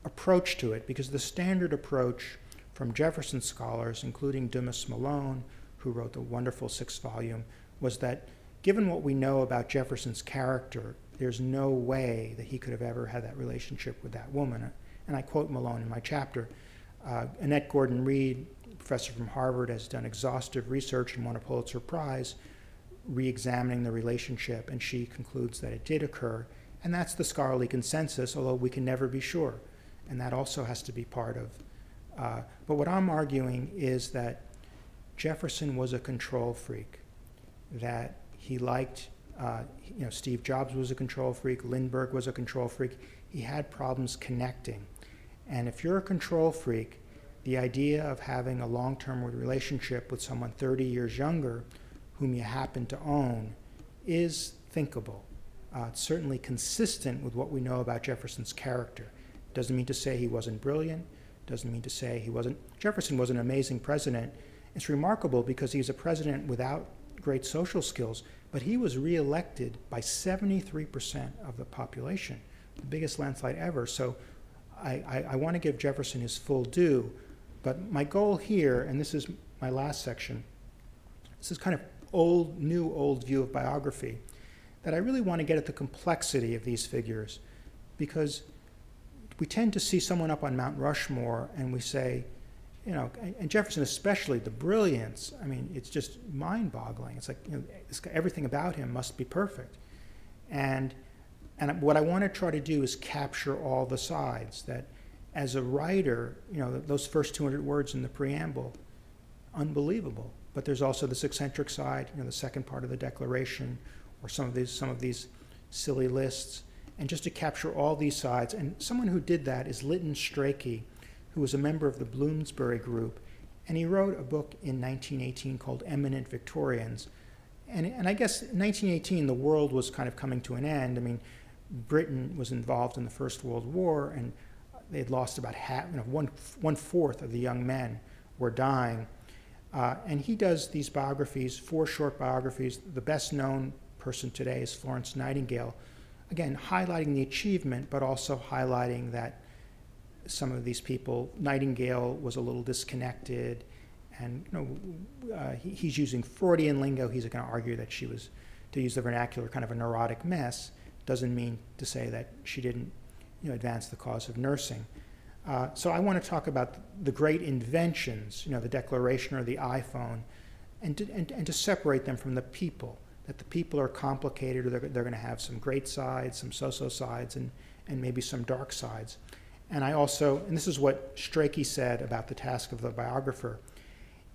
approach to it, because the standard approach from Jefferson scholars, including Dumas Malone, who wrote the wonderful 6th-volume, was that given what we know about Jefferson's character, there's no way that he could have ever had that relationship with that woman. And I quote Malone in my chapter. Annette Gordon-Reed, professor from Harvard, has done exhaustive research and won a Pulitzer Prize re-examining the relationship, and she concludes that it did occur. And that's the scholarly consensus, although we can never be sure. And that also has to be part of. But what I'm arguing is that Jefferson was a control freak, that he liked, Steve Jobs was a control freak, Lindbergh was a control freak. He had problems connecting. And if you're a control freak, the idea of having a long-term relationship with someone 30 years younger whom you happen to own is thinkable. It's certainly consistent with what we know about Jefferson's character. Doesn't mean to say he wasn't brilliant, doesn't mean to say he wasn't. Jefferson was an amazing president. It's remarkable because he's a president without great social skills, but he was reelected by 73% of the population, the biggest landslide ever. So I want to give Jefferson his full due, but my goal here, and this is my last section, this is kind of old view of biography, that I really want to get at the complexity of these figures, because we tend to see someone up on Mount Rushmore and we say, and Jefferson especially, the brilliance, I mean, it's just mind-boggling. It's like, everything about him must be perfect. And what I want to try to do is capture all the sides, that as a writer, those first 200 words in the preamble, unbelievable. But there's also this eccentric side, the second part of the Declaration, or some of these silly lists, and just to capture all these sides. And someone who did that is Lytton Strachey, who was a member of the Bloomsbury Group, and he wrote a book in 1918 called Eminent Victorians. And I guess in 1918, the world was kind of coming to an end. I mean, Britain was involved in the First World War, and they'd lost about one-fourth of the young men were dying. And he does these biographies, 4 short biographies. The best known person today is Florence Nightingale, again, highlighting the achievement, but also highlighting that some of these people, Nightingale was a little disconnected, and he's using Freudian lingo. He's going to argue that she was, to use the vernacular, kind of a neurotic mess. Doesn't mean to say that she didn't advance the cause of nursing. So I want to talk about the great inventions, the Declaration or the iPhone, and to separate them from the people, that the people are complicated, or they're going to have some great sides, some so-so sides, and maybe some dark sides. And I also, and this is what Strachey said about the task of the biographer,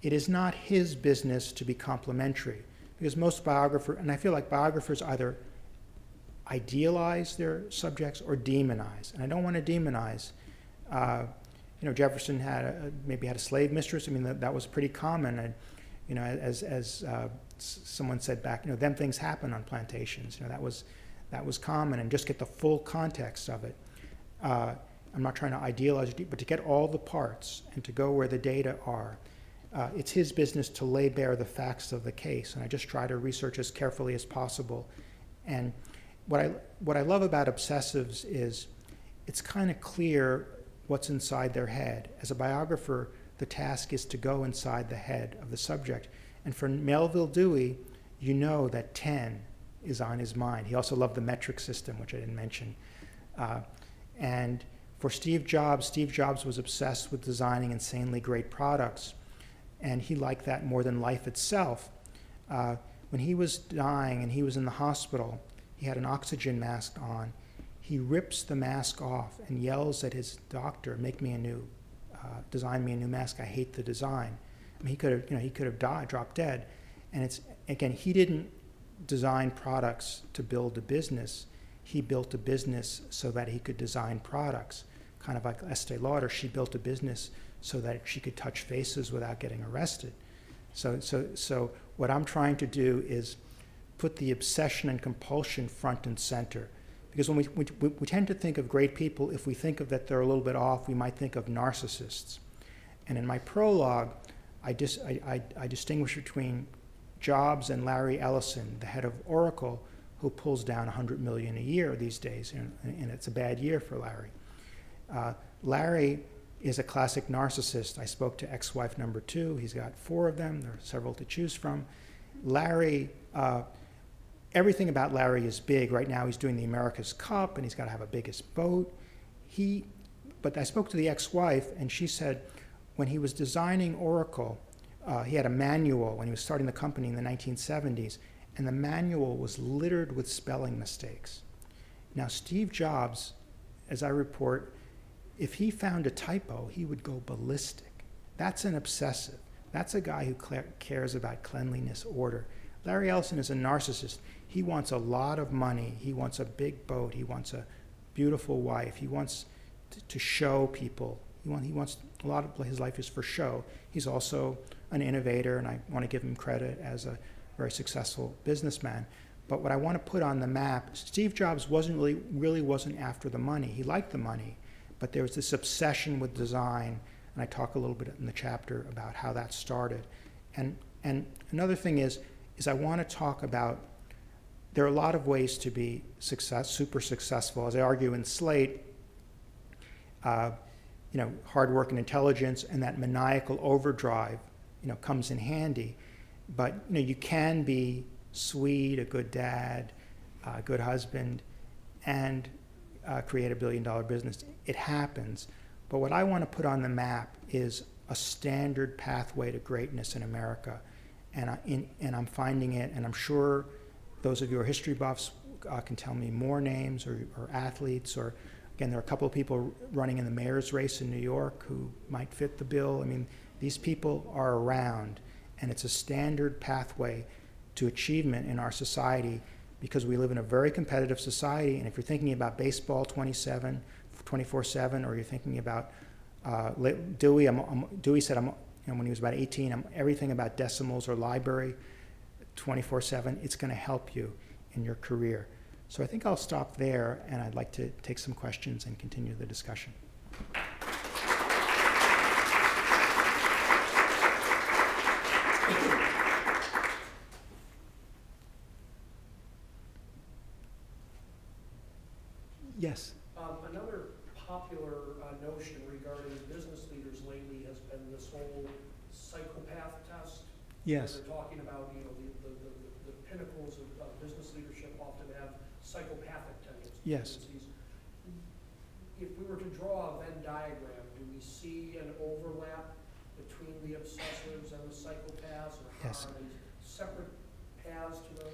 it is not his business to be complimentary, because most biographers, and I feel like biographers either idealize their subjects or demonize, and I don't want to demonize. Jefferson maybe had a slave mistress. I mean, that was pretty common. And, as someone said back, them things happen on plantations. That was common, and just get the full context of it. I'm not trying to idealize it, but to get all the parts and to go where the data are. It's his business to lay bare the facts of the case, and I just try to research as carefully as possible. And what I love about Obsessives is it's kind of clear what's inside their head. As a biographer, the task is to go inside the head of the subject. And for Melvil Dewey, you know that 10 is on his mind. He also loved the metric system, which I didn't mention. And for Steve Jobs was obsessed with designing insanely great products, and he liked that more than life itself. When he was dying and he was in the hospital, he had an oxygen mask on. He rips the mask off and yells at his doctor, design me a new mask, I hate the design. I mean, he could have died, dropped dead. And it's, again, he didn't design products to build a business. He built a business so that he could design products. Kind of like Estee Lauder, she built a business so that she could touch faces without getting arrested. So what I'm trying to do is put the obsession and compulsion front and center. Because when we tend to think of great people, if we think of that they're a little bit off, we might think of narcissists. And in my prologue, I distinguish between Jobs and Larry Ellison, the head of Oracle, who pulls down $100 million a year these days, and it's a bad year for Larry. Larry is a classic narcissist. I spoke to ex-wife number 2. He's got 4 of them. There are several to choose from. Larry, everything about Larry is big. Right now he's doing the America's Cup, and he's got to have a biggest boat. But I spoke to the ex-wife, and she said when he was designing Oracle, he had a manual when he was starting the company in the 1970s, and the manual was littered with spelling mistakes. Now, Steve Jobs, as I report, if he found a typo, he would go ballistic. That's an obsessive. That's a guy who cares about cleanliness, order. Larry Ellison is a narcissist. He wants a lot of money. He wants a big boat. He wants a beautiful wife. He wants to show people. He wants a lot of his life is for show. He's also an innovator, and I want to give him credit as a very successful businessman. But what I want to put on the map, Steve Jobs really wasn't after the money. He liked the money, but there was this obsession with design, and I talk a little bit in the chapter about how that started. And another thing is I want to talk about, there are a lot of ways to be super successful. As I argue in Slate, hard work and intelligence and that maniacal overdrive, comes in handy. But you can be sweet, a good dad, a good husband, and create a billion-dollar business. It happens. But what I want to put on the map is a standard pathway to greatness in America. And I'm finding it, and I'm sure those of you who are history buffs can tell me more names or athletes, or again, there are a couple of people running in the mayor's race in New York who might fit the bill. I mean, these people are around, and it's a standard pathway to achievement in our society because we live in a very competitive society. And if you're thinking about baseball 24/7, or you're thinking about Dewey, Dewey said, when he was about 18, everything about decimals or library 24/7, it's going to help you in your career. So I think I'll stop there, and I'd like to take some questions and continue the discussion. Yes. Another popular notion regarding business leaders lately has been this whole psychopath test. Yes. They're talking about, the pinnacles of business leadership often have psychopathic tendencies. Yes. If we were to draw a Venn diagram, do we see an overlap between the obsessives and the psychopaths, or how Yes. are these separate paths to those?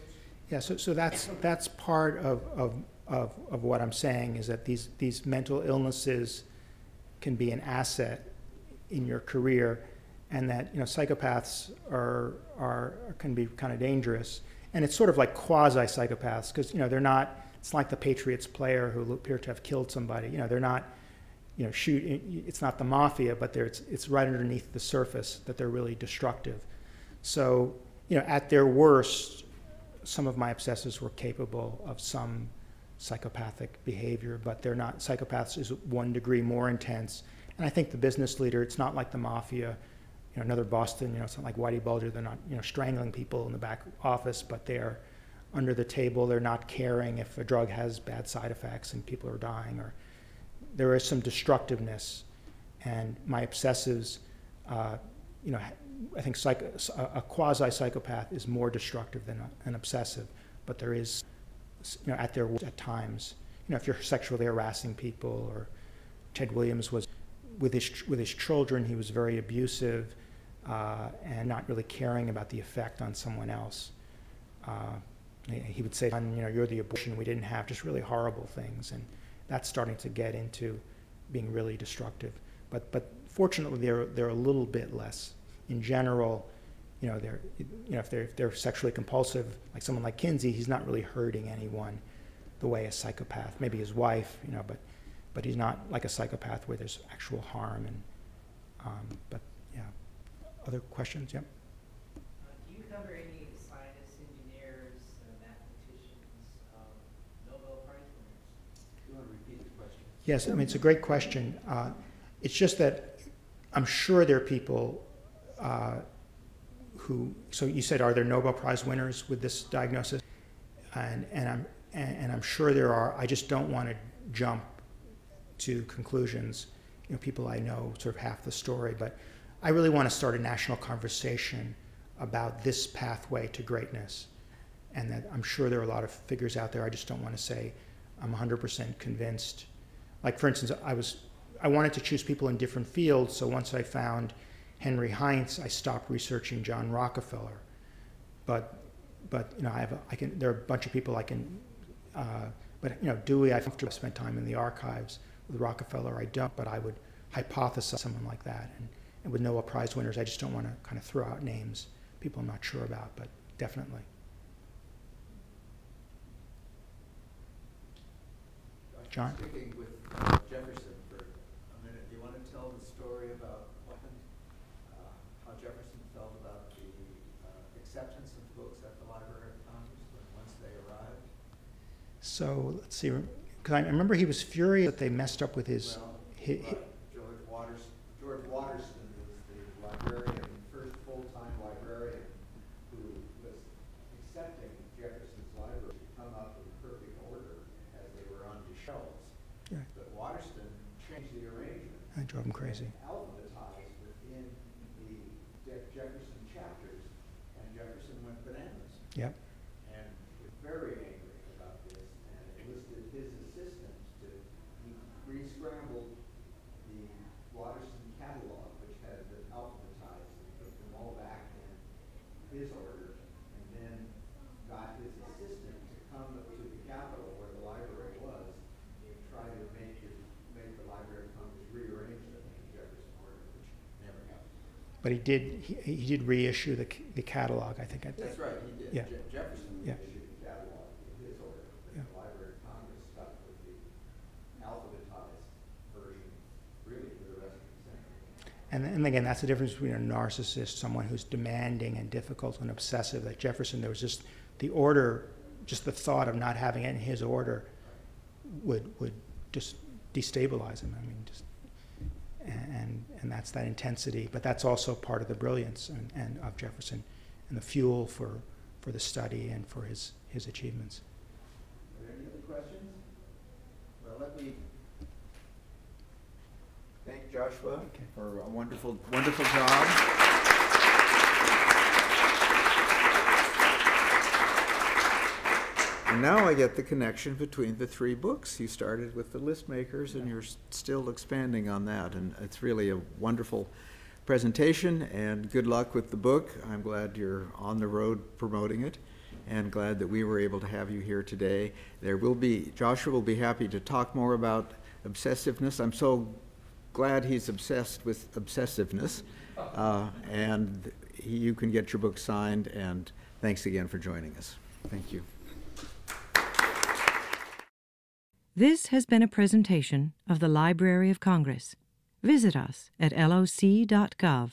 Yeah, so that's part of what I'm saying, is that these mental illnesses can be an asset in your career, and that psychopaths can be kind of dangerous. And it's sort of like quasi-psychopaths, because they're not. It's like the Patriots player who appear to have killed somebody. They're not. It's not the mafia, but it's right underneath the surface that they're really destructive. So at their worst, some of my obsessives were capable of some psychopathic behavior, but they're not. Psychopaths is 1 degree more intense. And I think the business leader, it's not like the mafia. Another Boston, it's not like Whitey Bulger. They're not, strangling people in the back office, but they're under the table. They're not caring if a drug has bad side effects and people are dying, or there is some destructiveness. And my obsessives, I think a quasi-psychopath is more destructive than an obsessive, but there is, at their worst at times, if you're sexually harassing people, or Ted Williams was, with his children, he was very abusive and not really caring about the effect on someone else. He would say, you're the abortion we didn't have, just really horrible things, and that's starting to get into being really destructive. But fortunately, they're a little bit less. In general, if they're sexually compulsive, like someone like Kinsey, he's not really hurting anyone the way a psychopath, maybe his wife, but he's not like a psychopath where there's actual harm. And but yeah, other questions? Yep. Do you cover any scientists, engineers, mathematicians, Nobel Prize winners? Do you want to repeat the question? Yes, I mean, it's a great question. It's just that I'm sure there are people who, so you said, are there Nobel Prize winners with this diagnosis? And I'm sure there are. I just don't want to jump to conclusions. People I know sort of half the story, but I really want to start a national conversation about this pathway to greatness. And that I'm sure there are a lot of figures out there. I just don't want to say I'm 100% convinced. Like, for instance, I wanted to choose people in different fields, so once I found Henry Heinz, I stopped researching John Rockefeller. But there are a bunch of people I can, but Dewey, I've spent time in the archives. With Rockefeller, I don't, but I would hypothesize someone like that. And with Nobel Prize winners, I just don't want to kind of throw out names, people I'm not sure about, but definitely. John? Sticking with Jefferson for a minute, do you want to tell the story about how Jefferson felt about the acceptance of books at the Library of Congress once they arrived? So let's see, because I remember he was furious that they messed up with his. George Waterston was the librarian, first full-time librarian who was accepting Jefferson's library to come up in perfect order as they were on the shelves. Yeah. But Waterston changed the arrangement. That drove him crazy. Alphabetized within the Jefferson chapters, and Jefferson went bananas. Yep. And was very angry about this, and enlisted his assistant to re-scrambled the Waterston catalog, which had been alphabetized, and put them all back in his order, and then got his assistant to come to the Capitol where the library was and try to make the Library of Congress rearrange them in Jefferson order, which never happened. But he did reissue the catalog, I think. That's right, he did. Yeah. Jefferson Yeah. reissued the catalog in his order, but Yeah. the Library of Congress stuck with the alphabetized version really for the rest of the century. And again, that's the difference between a narcissist, someone who's demanding and difficult, and obsessive. Like Jefferson, there was just the order, just the thought of not having it in his order would just destabilize him. I mean, just and that's that intensity. But that's also part of the brilliance and of Jefferson, and the fuel for the study and for his achievements. Are there any other questions? Well, let me thank Joshua for a wonderful, wonderful job. And now I get the connection between the three books. You started with the list makers, and you're still expanding on that. And it's really a wonderful presentation, and good luck with the book. I'm glad you're on the road promoting it, and glad that we were able to have you here today. Joshua will be happy to talk more about obsessiveness. I'm so glad he's obsessed with obsessiveness. And you can get your book signed, and thanks again for joining us. Thank you. This has been a presentation of the Library of Congress. Visit us at loc.gov.